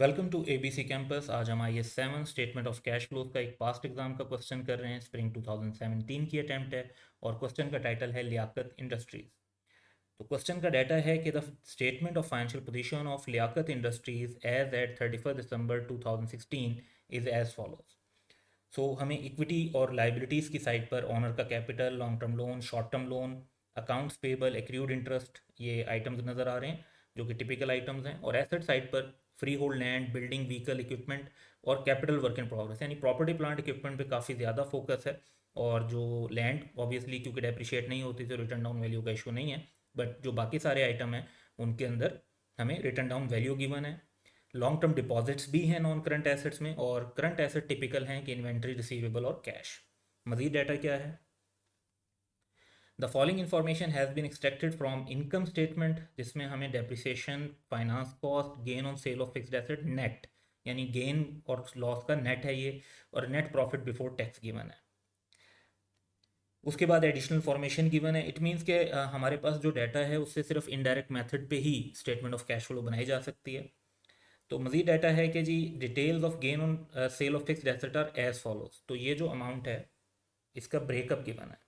Welcome to ABC campus. आज हम आई 7 statement of cash flows का एक पास्ट एग्जाम का क्वेश्चन कर रहे हैं। स्प्रिंग 2017 की अटैम्प्ट है और क्वेश्चन का टाइटल है लियाकत इंडस्ट्रीज। तो क्वेश्चन का डाटा है कि the statement of financial position of Liaquat industries as at 31 December 2016 is as follows. So हमें इक्विटी और लाइबिलिटीज़ की साइड पर ऑनर का capital, long term loan, short term loan, accounts payable, accrued interest, ये items नज़र आ रहे हैं जो कि टिपिकल आइटम्स हैं। और एसेट साइड पर free hold land, building, vehicle, equipment और कैपिटल वर्क इन प्रोग्रेस, यानी प्रॉपर्टी प्लांट इक्विपमेंट पे काफ़ी ज़्यादा फोकस है। और जो लैंड ऑब्वियसली क्योंकि डेप्रिशिएट नहीं होती तो रिटर्न डाउन वैल्यू का इशू नहीं है, बट जो बाकी सारे आइटम हैं उनके अंदर हमें रिटर्न डाउन वैल्यू गिवन है। लॉन्ग टर्म डिपॉजिट्स भी हैं नॉन करंट एसेट्स में, और करंट एसेट टिपिकल हैं कि इन्वेंट्री, रिसीवेबल और कैश। मजीद डाटा क्या है? The following information has been extracted from income statement, जिसमें हमें depreciation, finance cost, gain on sale of fixed asset net, यानी गेन और लॉस का नेट है ये, और net profit before tax given है। उसके बाद एडिशनल फॉर्मेशन गिवन है। इट मीन्स के हमारे पास जो डाटा है उससे सिर्फ इनडायरेक्ट मेथड पे ही स्टेटमेंट ऑफ कैश फ्लो बनाई जा सकती है। तो मजीद डाटा है कि जी details of gain on sale of fixed asset are as follows. तो ये जो अमाउंट है इसका ब्रेकअप गिवन है।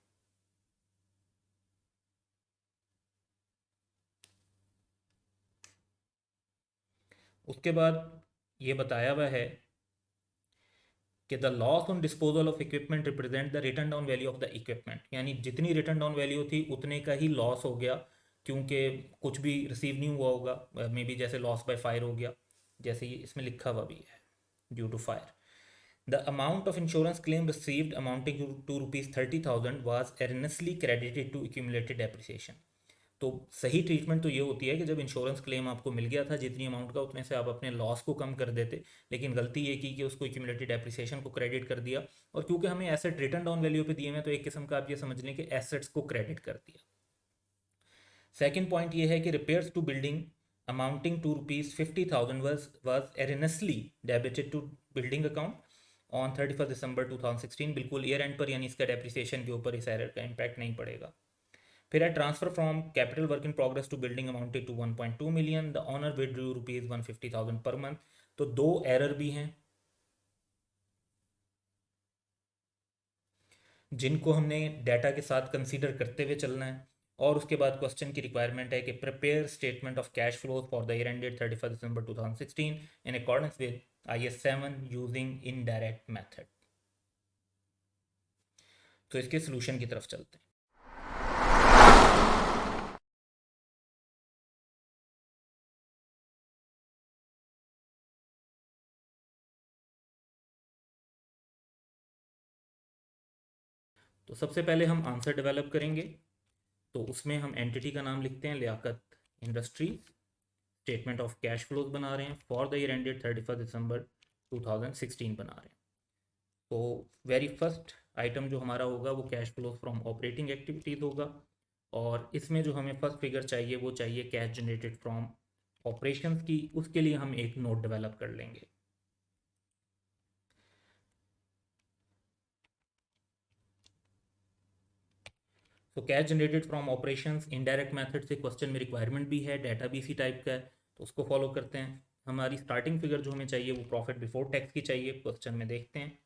उसके बाद ये बताया हुआ है कि the loss on disposal of equipment represent the return down value of the equipment, यानी जितनी रिटर्न डाउन वैल्यू थी उतने का ही लॉस हो गया, क्योंकि कुछ भी रिसीव नहीं हुआ होगा। मे बी जैसे लॉस बाय फायर हो गया, जैसे ये इसमें लिखा हुआ भी है, due to fire. The amount of insurance claim received amounting to rupees 30,000 was erroneously credited to accumulated depreciation। तो सही ट्रीटमेंट तो ये होती है कि जब इंश्योरेंस क्लेम आपको मिल गया था जितनी अमाउंट का, उतने से आप अपने लॉस को कम कर देते, लेकिन गलती ये की कि उसको एक्यूमुलेटेड डेप्रिसिएशन को क्रेडिट कर दिया। और क्योंकि हमें एसेट रिटर्न डाउन वैल्यू पे दिए हुए, तो एक किस्म का आप ये समझ लें कि एसेट्स को क्रेडिट कर दिया। सेकेंड पॉइंट ये है कि repairs to building amounting to rupees 50,000 was erroneously debited to building account on 31 December 2016, बिल्कुल ईयर एंड पर, यानी इसका डेप्रिसिएशन के ऊपर इस एरर का इम्पैक्ट नहीं पड़ेगा। फिर है transfer from capital work in progress to building amounted to 1.2 million, the owner withdrew rupees 150,000 पर मंथ। तो दो एरर भी हैं जिनको हमने डाटा के साथ कंसीडर करते हुए चलना है। और उसके बाद क्वेश्चन की रिक्वायरमेंट है कि prepare statement of cash flows for the year ended 31 December 2016 in accordance with IS 7 using indirect method. तो इसके सोल्यूशन की तरफ चलते हैं। तो सबसे पहले हम आंसर डेवलप करेंगे। तो उसमें हम एंटिटी का नाम लिखते हैं Liaquat industries. Statement of cash flows बना रहे हैं for the year ended 31 December 2016 बना रहे हैं। तो वेरी फर्स्ट आइटम जो हमारा होगा वो cash flow from operating activities होगा। और इसमें जो हमें फर्स्ट फिगर चाहिए वो चाहिए कैश जनरेटेड फ्रॉम ऑपरेशंस की। उसके लिए हम एक नोट डेवलप कर लेंगे। तो cash generated from operations indirect method से क्वेश्चन में रिक्वायरमेंट भी है, डाटा भी इसी टाइप का है, तो उसको फॉलो करते हैं। हमारी स्टार्टिंग फिगर जो हमें चाहिए वो प्रॉफिट बिफोर टैक्स की चाहिए। क्वेश्चन में देखते हैं।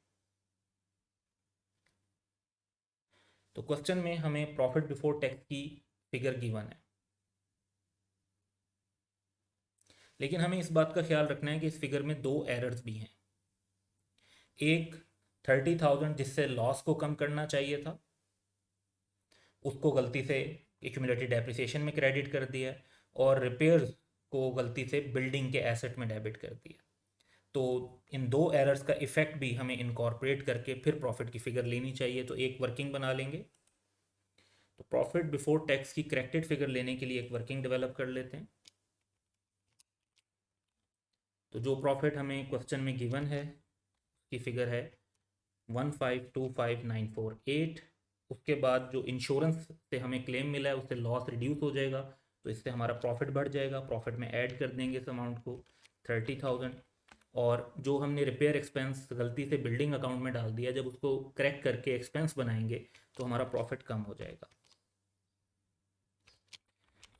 तो क्वेश्चन में हमें प्रॉफिट बिफोर टैक्स की फिगर गिवन है, लेकिन हमें इस बात का ख्याल रखना है कि इस फिगर में दो एरर्स भी हैं। एक 30,000 जिससे लॉस को कम करना चाहिए था, उसको गलती से एक्यूमुलेटेड डेप्रिसिएशन में क्रेडिट कर दिया, और रिपेयर्स को गलती से बिल्डिंग के एसेट में डेबिट कर दिया। तो इन दो एरर्स का इफेक्ट भी हमें इनकॉर्पोरेट करके फिर प्रॉफिट की फिगर लेनी चाहिए। तो एक वर्किंग बना लेंगे। तो प्रॉफिट बिफोर टैक्स की करेक्टेड फिगर लेने के लिए एक वर्किंग डेवलप कर लेते हैं। तो जो प्रॉफिट हमें क्वेश्चन में गिवन है उसकी फिगर है 1525948। उसके बाद जो इंश्योरेंस से हमें क्लेम मिला है उससे लॉस रिड्यूस हो जाएगा, तो इससे हमारा प्रॉफिट बढ़ जाएगा। प्रॉफिट में ऐड कर देंगे इस अमाउंट को 30,000। और जो हमने रिपेयर एक्सपेंस गलती से बिल्डिंग अकाउंट में डाल दिया, जब उसको करेक्ट करके एक्सपेंस बनाएंगे तो हमारा प्रॉफिट कम हो जाएगा।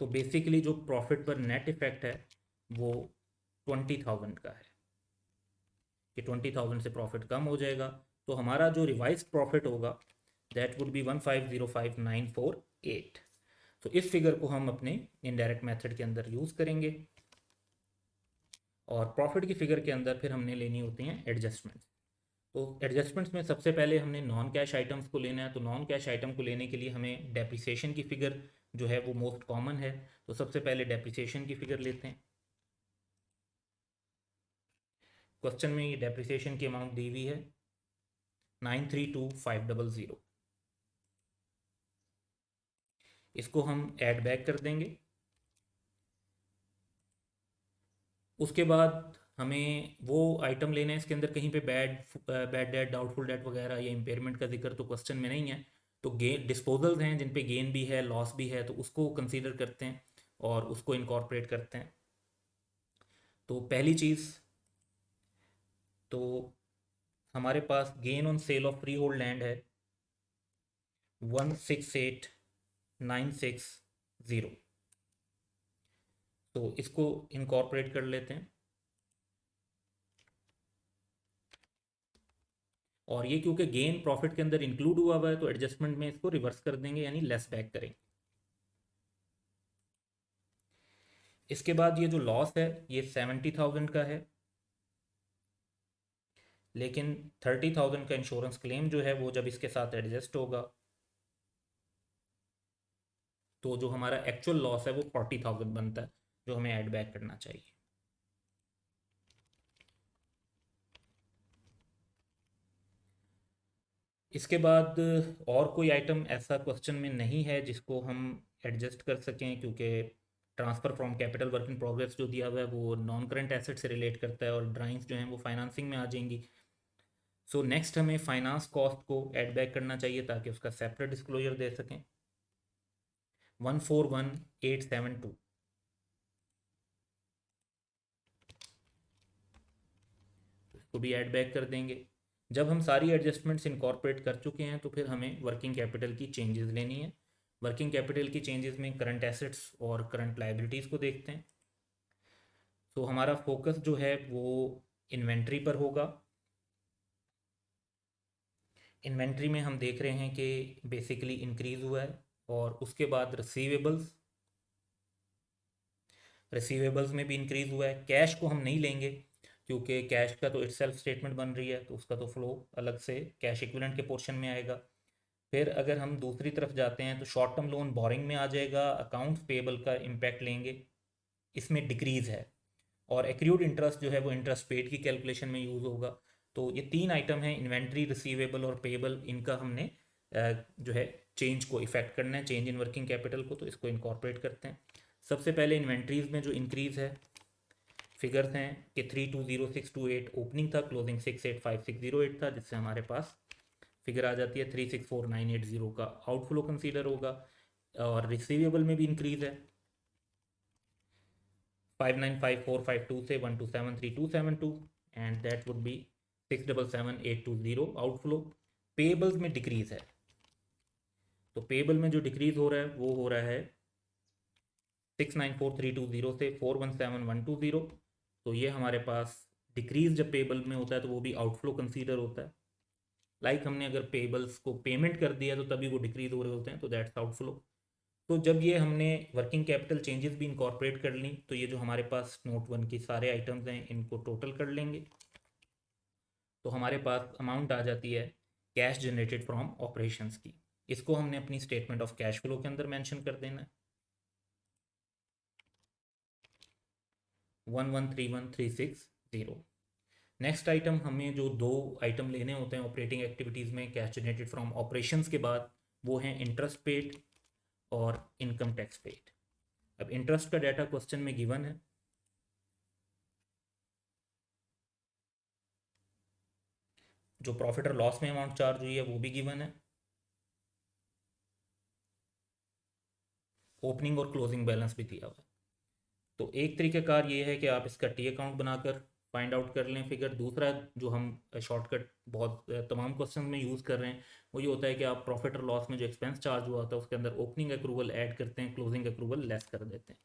तो बेसिकली जो प्रॉफिट पर नेट इफेक्ट है वो 20,000 का है। कि 20,000 से प्रॉफिट कम हो जाएगा, तो हमारा जो रिवाइज प्रॉफिट होगा दैट वुड बी 1505948। तो इस फिगर को हम अपने इनडायरेक्ट मेथड के अंदर यूज़ करेंगे, और प्रॉफिट की फिगर के अंदर फिर हमने लेनी होती हैं एडजस्टमेंट्स। तो एडजस्टमेंट्स में सबसे पहले हमने नॉन कैश आइटम्स को लेना है। तो नॉन कैश आइटम को लेने के लिए हमें डेप्रिसिएशन की फिगर जो है वो मोस्ट कॉमन है। तो सबसे पहले डेप्रिसिएशन की फिगर लेते हैं। क्वेश्चन में ये डेप्रिसिएशन की अमाउंट दी हुई है 932500। इसको हम ऐड बैक कर देंगे। उसके बाद हमें वो आइटम लेना है, इसके अंदर कहीं पे बैड डेट, डाउटफुल डेट वगैरह या इम्पेयरमेंट का जिक्र तो क्वेश्चन में नहीं है। तो गेन डिस्पोजल्स हैं जिन पे गेन भी है लॉस भी है, तो उसको कंसीडर करते हैं और उसको इनकॉर्पोरेट करते हैं। तो पहली चीज़, तो हमारे पास gain on sale of freehold land है 168960। तो इसको इनकॉर्पोरेट कर लेते हैं, और ये क्योंकि गेन प्रॉफिट के अंदर इंक्लूड हुआ हुआ है तो एडजस्टमेंट में इसको रिवर्स कर देंगे, यानी लेस बैक करेंगे। इसके बाद ये जो लॉस है ये 70,000 का है, लेकिन 30,000 का इंश्योरेंस क्लेम जो है वो जब इसके साथ एडजस्ट होगा तो जो हमारा एक्चुअल लॉस है वो 40,000 बनता है, जो हमें ऐड बैक करना चाहिए। इसके बाद और कोई आइटम ऐसा क्वेश्चन में नहीं है जिसको हम एडजस्ट कर सकें, क्योंकि transfer from capital work in progress जो दिया हुआ है वो नॉन करंट एसेट से रिलेट करता है, और ड्राइंग्स जो हैं वो फाइनेंसिंग में आ जाएंगी। सो नेक्स्ट हमें फाइनेंस कॉस्ट को ऐड बैक करना चाहिए ताकि उसका सेपरेट डिस्क्लोजर दे सकें। 141872 इसको भी ऐड बैक कर देंगे। जब हम सारी एडजस्टमेंट्स इनकॉर्पोरेट कर चुके हैं तो फिर हमें वर्किंग कैपिटल की चेंजेस लेनी है। वर्किंग कैपिटल की चेंजेस में करंट एसेट्स और करंट लाइबिलिटीज़ को देखते हैं। तो हमारा फोकस जो है वो इन्वेंट्री पर होगा। इन्वेंट्री में हम देख रहे हैं कि बेसिकली इंक्रीज़ हुआ है, और उसके बाद रिसीवेबल्स, रिसीवेबल्स में भी इंक्रीज़ हुआ है। कैश को हम नहीं लेंगे क्योंकि कैश का तो इट्सेल्फ स्टेटमेंट बन रही है, तो उसका तो फ्लो अलग से कैश इक्विवेलेंट के पोर्शन में आएगा। फिर अगर हम दूसरी तरफ जाते हैं तो शॉर्ट टर्म लोन बोरिंग में आ जाएगा। अकाउंट्स पेबल का इम्पैक्ट लेंगे, इसमें डिक्रीज़ है। और एक्रूड इंटरेस्ट जो है वो इंटरेस्ट पेड की कैलकुलेशन में यूज़ होगा। तो ये तीन आइटम हैं, इन्वेंट्री, रिसीवेबल और पेबल, इनका हमने जो है चेंज को इफेक्ट करना है, चेंज इन वर्किंग कैपिटल को, तो इसको इनकॉर्पोरेट करते हैं। सबसे पहले इन्वेंट्रीज़ में जो इंक्रीज़ है, फिगर्स हैं कि 320628 ओपनिंग था, क्लोजिंग 685608 था, जिससे हमारे पास फिगर आ जाती है 364980 का आउटफ्लो कंसीडर होगा। और रिसीवेबल में भी इंक्रीज़ है 595452 से 1273272, and that would be 677820 outflow. Payables में डिक्रीज़ है, तो पेबल में जो डिक्रीज़ हो रहा है वो हो रहा है 694320 से 417120। तो ये हमारे पास डिक्रीज़ जब पेबल में होता है तो वो भी आउटफ्लो कंसीडर होता है। हमने अगर पेबल्स को पेमेंट कर दिया तो तभी वो डिक्रीज़ हो रहे होते हैं, तो दैट्स आउटफ्लो। तो जब ये हमने वर्किंग कैपिटल चेंजेस भी इंकॉर्पोरेट कर ली, तो ये जो हमारे पास नोट 1 की सारे आइटम्स हैं इनको टोटल कर लेंगे, तो हमारे पास अमाउंट आ जाती है कैश जनरेटेड फ्रॉम ऑपरेशंस की। इसको हमने अपनी स्टेटमेंट ऑफ कैश फ्लो के अंदर मेंशन कर देना है 1131,360। नेक्स्ट आइटम, हमें जो दो आइटम लेने होते हैं ऑपरेटिंग एक्टिविटीज़ में कैश जनरेटेड फ्रॉम ऑपरेशंस के बाद, वो हैं इंटरेस्ट पेड और इनकम टैक्स पेड। अब इंटरेस्ट का डाटा क्वेश्चन में गिवन है। जो प्रॉफिट और लॉस में अमाउंट चार्ज हुई है वो भी गिवन है। ओपनिंग और क्लोजिंग बैलेंस भी दिया हुआ है। तो एक तरीक़ाकार ये है कि आप इसका टी अकाउंट बनाकर फाइंड आउट कर लें फिगर। दूसरा जो हम शॉर्टकट बहुत तमाम क्वेश्चन में यूज़ कर रहे हैं वो ये होता है कि आप प्रॉफिट और लॉस में जो एक्सपेंस चार्ज हुआ होता है उसके अंदर ओपनिंग अक्रूवल ऐड करते हैं, क्लोजिंग अक्रूवल लेस कर देते हैं।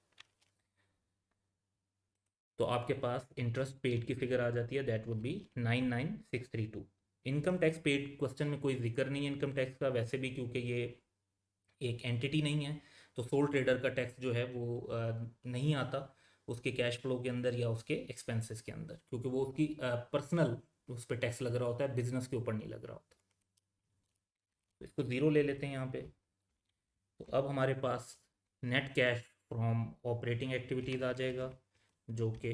तो आपके पास इंटरेस्ट पेड की फिगर आ जाती है, that would B 99632। Income tax paid question में कोई जिक्र नहीं है इनकम टैक्स का वैसे भी, क्योंकि ये एक एंटिटी नहीं है, तो सोल ट्रेडर का टैक्स जो है वो नहीं आता उसके कैश फ्लो के अंदर या उसके एक्सपेंसेस के अंदर, क्योंकि वो उसकी पर्सनल उस पर टैक्स लग रहा होता है, बिजनेस के ऊपर नहीं लग रहा होता। तो इसको ज़ीरो ले लेते हैं यहाँ पे। तो अब हमारे पास net cash from operating activities आ जाएगा, जो कि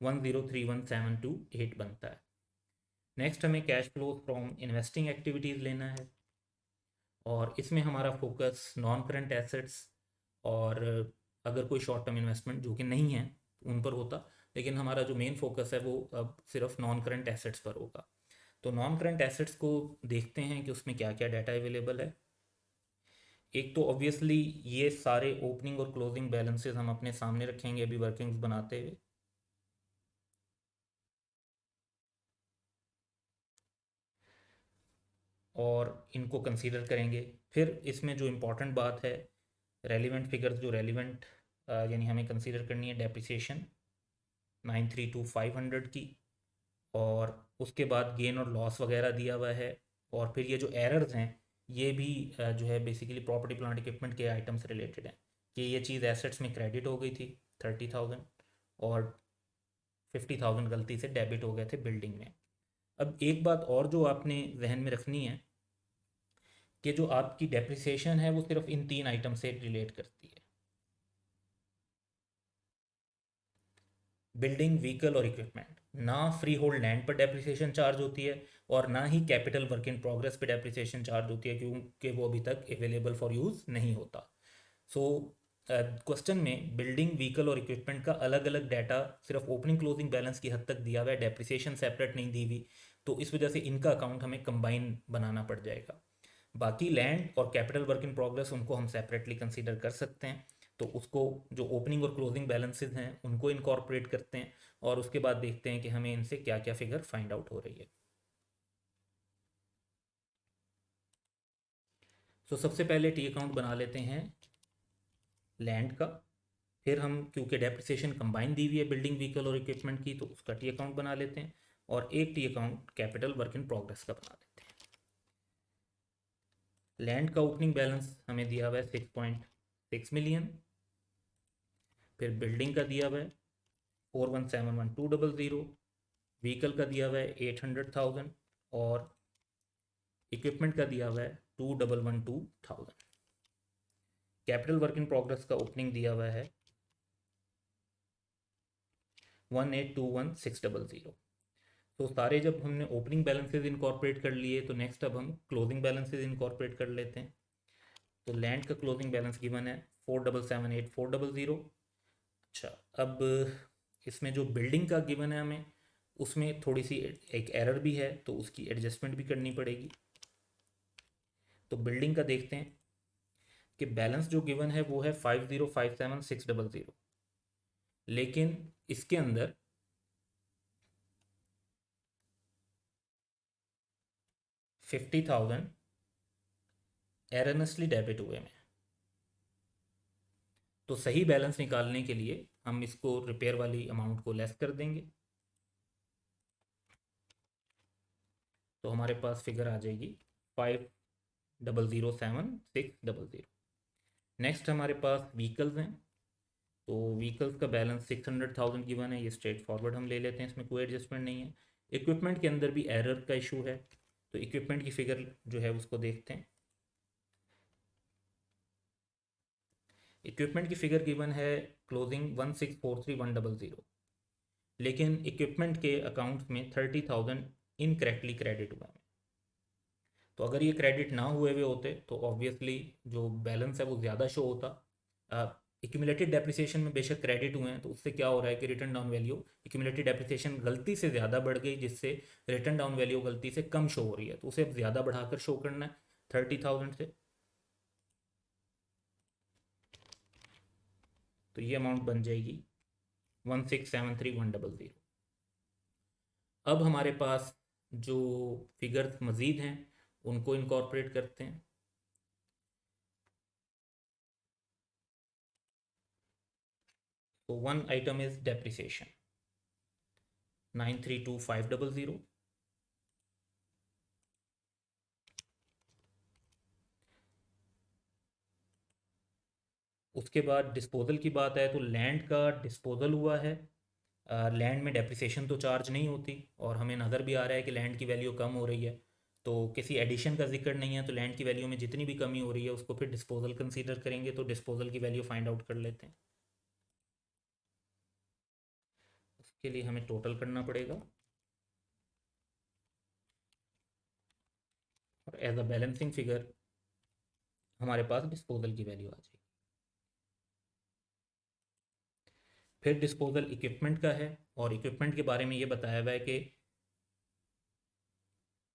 1031728 बनता है। नेक्स्ट हमें cash flow from investing activities लेना है, और इसमें हमारा फोकस नॉन करंट एसेट्स और अगर कोई शॉर्ट टर्म इन्वेस्टमेंट जो कि नहीं है उन पर होता, लेकिन हमारा जो मेन फोकस है वो अब सिर्फ नॉन करंट एसेट्स पर होगा। तो नॉन करंट एसेट्स को देखते हैं कि उसमें क्या क्या डाटा अवेलेबल है। एक तो ऑब्वियसली ये सारे ओपनिंग और क्लोजिंग बैलेंसेस हम अपने सामने रखेंगे अभी वर्किंग्स बनाते हुए। और इनको कंसीडर करेंगे। फिर इसमें जो इम्पोर्टेंट बात है, रेलिवेंट फिगर्स जो रेलिवेंट यानी हमें कंसीडर करनी है डेप्रिसिएशन 932500 की, और उसके बाद गेन और लॉस वगैरह दिया हुआ है। और फिर ये जो एरर्स हैं ये भी जो है बेसिकली प्रॉपर्टी प्लांट इक्विपमेंट के आइटम से रिलेटेड है, कि ये चीज़ एसेट्स में क्रेडिट हो गई थी 30,000 और 50,000 गलती से डेबिट हो गए थे बिल्डिंग में। अब एक बात और जो आपने जहन में रखनी है कि जो आपकी डेप्रिसिएशन है वो सिर्फ इन तीन आइटम से रिलेट करती है, बिल्डिंग, व्हीकल और इक्विपमेंट। ना फ्री होल्ड लैंड पर डेप्रिसिएशन चार्ज होती है और ना ही कैपिटल वर्क इन प्रोग्रेस पे डेप्रिसिएशन चार्ज होती है, क्योंकि वो अभी तक अवेलेबल फॉर यूज़ नहीं होता। सो क्वेश्चन में बिल्डिंग, व्हीकल और इक्विपमेंट का अलग अलग डाटा सिर्फ ओपनिंग क्लोजिंग बैलेंस की हद तक दिया हुआ है, डेप्रिसिएशन सेपरेट नहीं दी हुई, तो इस वजह से इनका अकाउंट हमें कंबाइन बनाना पड़ जाएगा। बाकी लैंड और कैपिटल वर्क इन प्रोग्रेस उनको हम सेपरेटली कंसीडर कर सकते हैं, तो उसको जो ओपनिंग और क्लोजिंग बैलेंसेस हैं उनको इनकॉर्पोरेट करते हैं, और उसके बाद देखते हैं कि हमें इनसे क्या क्या फिगर फाइंड आउट हो रही है। तो सबसे पहले टी अकाउंट बना लेते हैं लैंड का। फिर हम क्योंकि डेप्रिसिएशन कंबाइन दी हुई है बिल्डिंग, व्हीकल और इक्विपमेंट की, तो उसका टी अकाउंट बना लेते हैं, और एक T account capital work in progress का बना लेते हैं। लैंड का ओपनिंग बैलेंस हमें दिया हुआ है 6.6 मिलियन। फिर बिल्डिंग का दिया हुआ है 4171200। व्हीकल का दिया हुआ है 800,000, और इक्विपमेंट का दिया हुआ है 2,112,000। कैपिटल वर्क इन प्रोग्रेस का ओपनिंग दिया हुआ है 1,821,600। तो सारे जब हमने ओपनिंग बैलेंसेज इनकॉर्पोरेट कर लिए, तो नेक्स्ट अब हम क्लोजिंग बैलेंसेज इनकॉर्पोरेट कर लेते हैं। तो लैंड का क्लोजिंग बैलेंस गिवन है 4,778,400। अच्छा, अब इसमें जो बिल्डिंग का गिवन है हमें, उसमें थोड़ी सी एक एरर भी है, तो उसकी एडजस्टमेंट भी करनी पड़ेगी। तो बिल्डिंग का देखते हैं कि बैलेंस जो गिवन है वो है 50,57,600, लेकिन इसके अंदर 50,000 एरनसली डेबिट हुए में। तो सही बैलेंस निकालने के लिए हम इसको रिपेयर वाली अमाउंट को लेस कर देंगे, तो हमारे पास फिगर आ जाएगी 5,007,600। नेक्स्ट हमारे पास व्हीकल्स हैं। तो व्हीकल्स का बैलेंस 600,000 गिवन है, ये स्ट्रेट फॉरवर्ड हम ले लेते हैं, इसमें कोई एडजस्टमेंट नहीं है। इक्विपमेंट के अंदर भी एरर का इशू है, तो इक्विपमेंट की फिगर जो है उसको देखते हैं। इक्विपमेंट की फिगर गिवन है क्लोजिंग 1,643,100, लेकिन इक्विपमेंट के अकाउंट में 30,000 इनकरेक्टली क्रेडिट हुआ है। तो अगर ये क्रेडिट ना हुए हुए होते तो ऑब्वियसली जो बैलेंस है वो ज़्यादा शो होता। एक्यूमुलेटेड डेप्रिसिएशन में बेशक क्रेडिट हुए हैं, तो उससे क्या हो रहा है कि return down value accumulated depreciation गलती से ज़्यादा बढ़ गई, जिससे रिटर्न डाउन वैल्यू गलती से कम शो हो रही है, तो उसे अब ज़्यादा बढ़ाकर शो करना है 30,000 से। तो ये अमाउंट बन जाएगी 1,673,100। अब हमारे पास जो फिगर्स मज़ीद हैं उनको इनकॉर्पोरेट करते हैं। तो वन आइटम इज डेप्रिसिएशन 932500। उसके बाद डिस्पोजल की बात है तो लैंड का डिस्पोजल हुआ है। लैंड में डेप्रिसिएशन तो चार्ज नहीं होती और हमें नज़र भी आ रहा है कि लैंड की वैल्यू कम हो रही है, तो किसी एडिशन का जिक्र नहीं है, तो लैंड की वैल्यू में जितनी भी कमी हो रही है उसको फिर डिस्पोजल कंसीडर करेंगे। तो डिस्पोजल की वैल्यू फाइंड आउट कर लेते हैं। उसके लिए हमें टोटल करना पड़ेगा और एज अ बैलेंसिंग फिगर हमारे पास डिस्पोजल की वैल्यू आ जाएगी। फिर डिस्पोजल इक्विपमेंट का है और इक्विपमेंट के बारे में ये बताया हुआ है कि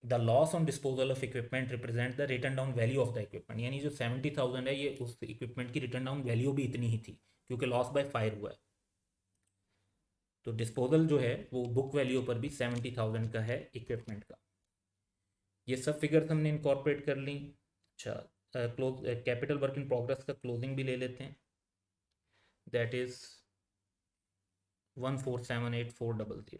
the loss on disposal of equipment represent the return down value of the equipment, यानी जो 70,000 है ये उस इक्विपमेंट की रिटर्न डाउन वैल्यू भी इतनी ही थी क्योंकि लॉस बाय फायर हुआ है। तो डिस्पोजल जो है वो बुक वैल्यू पर भी 70,000 का है इक्विपमेंट का। ये सब फिगर्स हमने इनकॉर्पोरेट कर ली। अच्छा, close capital work in progress का क्लोजिंग भी ले लेते हैं, दैट इज 1478400।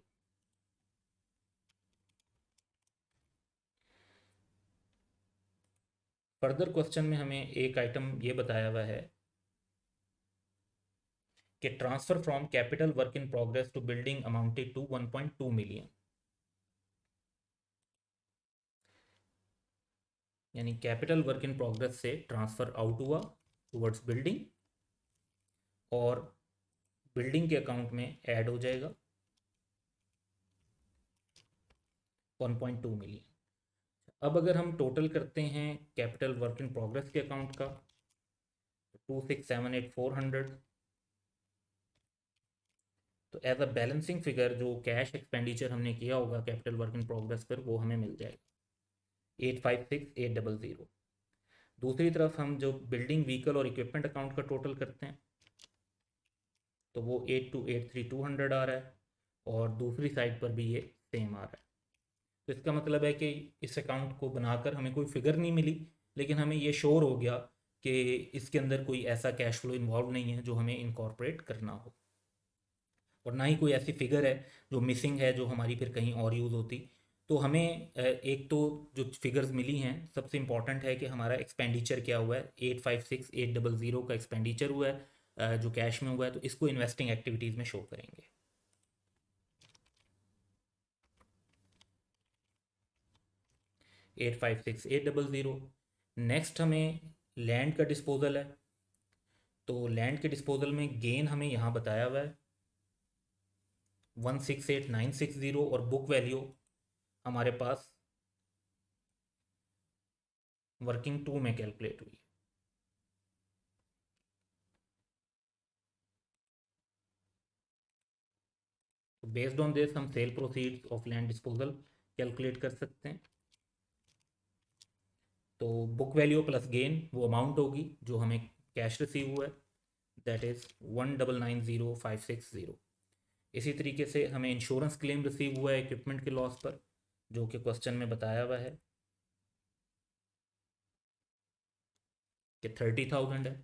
फर्दर क्वेश्चन में हमें एक आइटम ये बताया हुआ है कि transfer from capital work in progress to building amounted to 1.2 million, यानी कैपिटल वर्क इन प्रोग्रेस से ट्रांसफर आउट हुआ टुवर्ड्स बिल्डिंग और बिल्डिंग के अकाउंट में ऐड हो जाएगा 1.2 मिलियन। अब अगर हम टोटल करते हैं कैपिटल वर्क इन प्रोग्रेस के अकाउंट का 2678400, तो एज अ बैलेंसिंग फिगर जो कैश एक्सपेंडिचर हमने किया होगा कैपिटल वर्क इन प्रोग्रेस पर वो हमें मिल जाएगा 856800। दूसरी तरफ हम जो बिल्डिंग व्हीकल और इक्विपमेंट अकाउंट का टोटल करते हैं तो वो 8283,200 आ रहा है और दूसरी साइड पर भी ये सेम आ रहा है। तो इसका मतलब है कि इस अकाउंट को बनाकर हमें कोई फिगर नहीं मिली, लेकिन हमें ये श्योर हो गया कि इसके अंदर कोई ऐसा कैश फ्लो इन्वॉल्व नहीं है जो हमें इनकॉर्पोरेट करना हो, और ना ही कोई ऐसी फिगर है जो मिसिंग है जो हमारी फिर कहीं और यूज़ होती। तो हमें एक तो जो फिगर्स मिली हैं सबसे इम्पॉर्टेंट है कि हमारा एक्सपेंडिचर क्या हुआ है, 856800 का एक्सपेंडिचर हुआ है जो कैश में हुआ है, तो इसको इन्वेस्टिंग एक्टिविटीज़ में शो करेंगे। 856800। नेक्स्ट हमें लैंड का डिस्पोजल है, तो लैंड के डिस्पोजल में गेन हमें यहाँ बताया हुआ है 168,960 और बुक वैल्यू हमारे पास वर्किंग टू में कैलकुलेट हुई है। तो बेस्ड ऑन दिस हम sale proceeds of land disposal calculate कर सकते हैं। तो बुक वैल्यू प्लस गेन वो अमाउंट होगी जो हमें कैश रिसीव हुआ है, दैट इज़ 1990560। इसी तरीके से हमें इंश्योरेंस क्लेम रिसीव हुआ है इक्विपमेंट के लॉस पर जो कि क्वेश्चन में बताया हुआ है कि 30,000 है।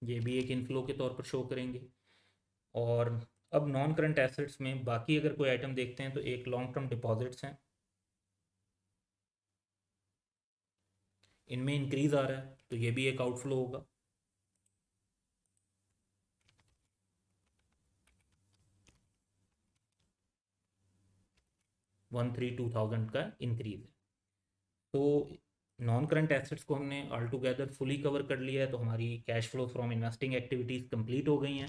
ये भी एक इनफ्लो के तौर पर शो करेंगे। और अब नॉन करंट एसेट्स में बाकी अगर कोई आइटम देखते हैं तो एक लॉन्ग टर्म डिपॉजिट्स हैं, इनमें इंक्रीज आ रहा है तो ये भी एक आउटफ्लो होगा। 132,000 का इंक्रीज है। तो नॉन करंट एसेट्स को हमने ऑल टुगेदर फुली कवर कर लिया है, तो हमारी cash flow from investing activities complete हो गई हैं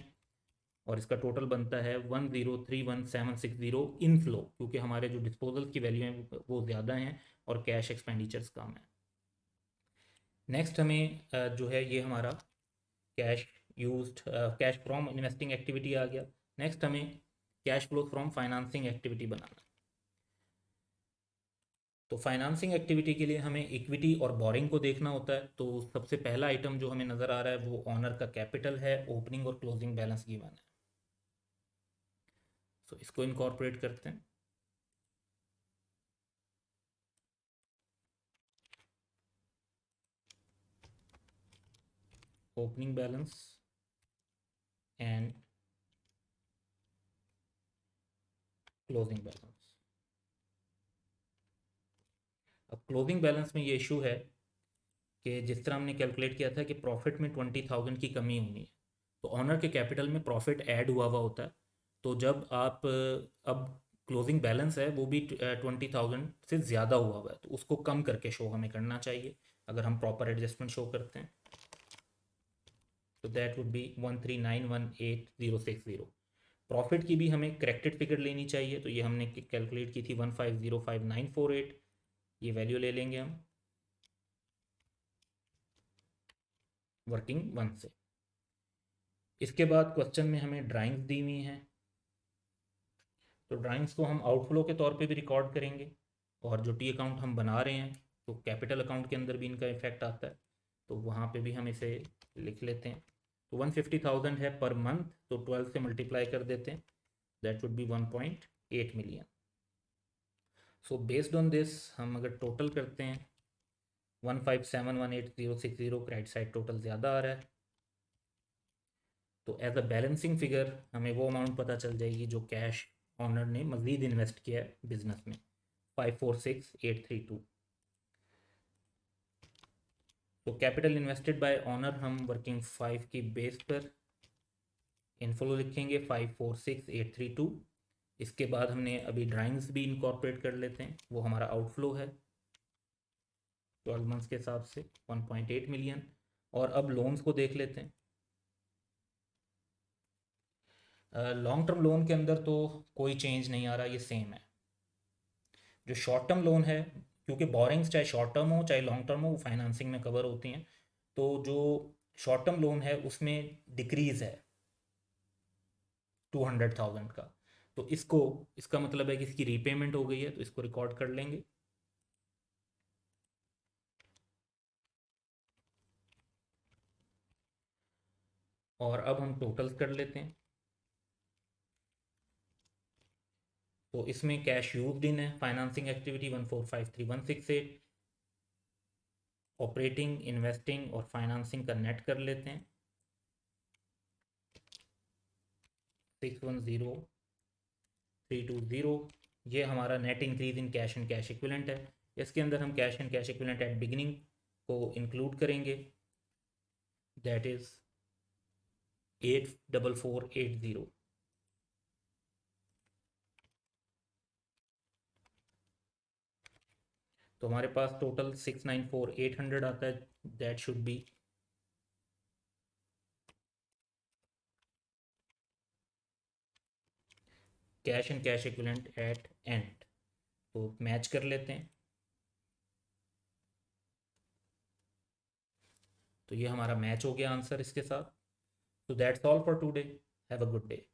और इसका टोटल बनता है 1031760 इनफ्लो, क्योंकि हमारे जो डिस्पोजल की वैल्यू हैं वो ज़्यादा हैं और कैश एक्सपेंडिचर्स कम है। नेक्स्ट हमें जो है ये हमारा cash used cash from investing activity आ गया। नेक्स्ट हमें cash flow from financing activity बनाना। तो फाइनेंसिंग एक्टिविटी के लिए हमें इक्विटी और बोरिंग को देखना होता है। तो सबसे पहला आइटम जो हमें नज़र आ रहा है वो ऑनर का कैपिटल है, ओपनिंग और क्लोजिंग बैलेंस गिवन है। तो इसको इनकॉर्पोरेट करते हैं। Opening balance and closing balance. अब क्लोजिंग बैलेंस में ये इशू है कि जिस तरह हमने कैलकुलेट किया था कि प्रॉफिट में 20,000 की कमी होनी है, तो ऑनर के कैपिटल में प्रॉफिट ऐड हुआ होता है। तो जब आप अब क्लोजिंग बैलेंस है वो भी 20,000 से ज़्यादा हुआ है, तो उसको कम करके शो हमें करना चाहिए अगर हम प्रॉपर एडजस्टमेंट शो करते हैं। तो दैट वुड बी 13918,060। प्रॉफिट की भी हमें करेक्टेड फिगर लेनी चाहिए, तो ये हमने कैलकुलेट की थी 1505948। ये वैल्यू ले लेंगे हम वर्किंग वन से। इसके बाद क्वेश्चन में हमें ड्राइंग्स दी हुई हैं, तो ड्राइंग्स को हम आउटफ्लो के तौर पे भी रिकॉर्ड करेंगे, और जो टी अकाउंट हम बना रहे हैं तो कैपिटल अकाउंट के अंदर भी इनका इफेक्ट आता है, तो वहाँ पे भी हम इसे लिख लेते हैं। तो 150,000 है पर मंथ, तो 12 से मल्टीप्लाई कर देते हैं, that would B 1.8 million. So based on this हम अगर टोटल करते हैं 15718,060, क्रेडिट साइड टोटल ज़्यादा आ रहा है, तो एज अ बैलेंसिंग फिगर हमें वो अमाउंट पता चल जाएगी जो कैश ऑनर ने मज़ीद इन्वेस्ट किया है बिजनेस में, 546,832। तो कैपिटल इन्वेस्टेड बाय ऑनर हम वर्किंग 5 की बेस पर इनफ्लो लिखेंगे 546,832। इसके बाद हमने अभी ड्राइंग्स भी इनकॉर्पोरेट कर लेते हैं, वो हमारा आउटफ्लो है 12 मंथ्स के हिसाब से 1.8 मिलियन। और अब लोन्स को देख लेते हैं। लॉन्ग टर्म लोन के अंदर तो कोई चेंज नहीं आ रहा, ये सेम है। जो शॉर्ट टर्म लोन है, क्योंकि बोरिंग्स चाहे शॉर्ट टर्म हो चाहे लॉन्ग टर्म हो वो फाइनेंसिंग में कवर होती हैं, तो जो शॉर्ट टर्म लोन है उसमें डिक्रीज़ है 200,000 का। तो इसको, इसका मतलब है कि इसकी रीपेमेंट हो गई है, तो इसको रिकॉर्ड कर लेंगे। और अब हम टोटल्स कर लेते हैं। तो इसमें कैश यूज्ड इन है फाइनेंसिंग एक्टिविटी 1453168। ऑपरेटिंग, इन्वेस्टिंग और फाइनेंसिंग का नेट कर लेते हैं 610320। ये हमारा net increase in cash and cash equivalent है। इसके अंदर हम cash and cash equivalent at beginning को इंक्लूड करेंगे, दैट इज 84480। तो हमारे पास टोटल 694,800 आता है, that should be cash and cash equivalent at end. तो मैच कर लेते हैं। तो ये हमारा मैच हो गया आंसर इसके साथ। तो that's all for today, have a good day.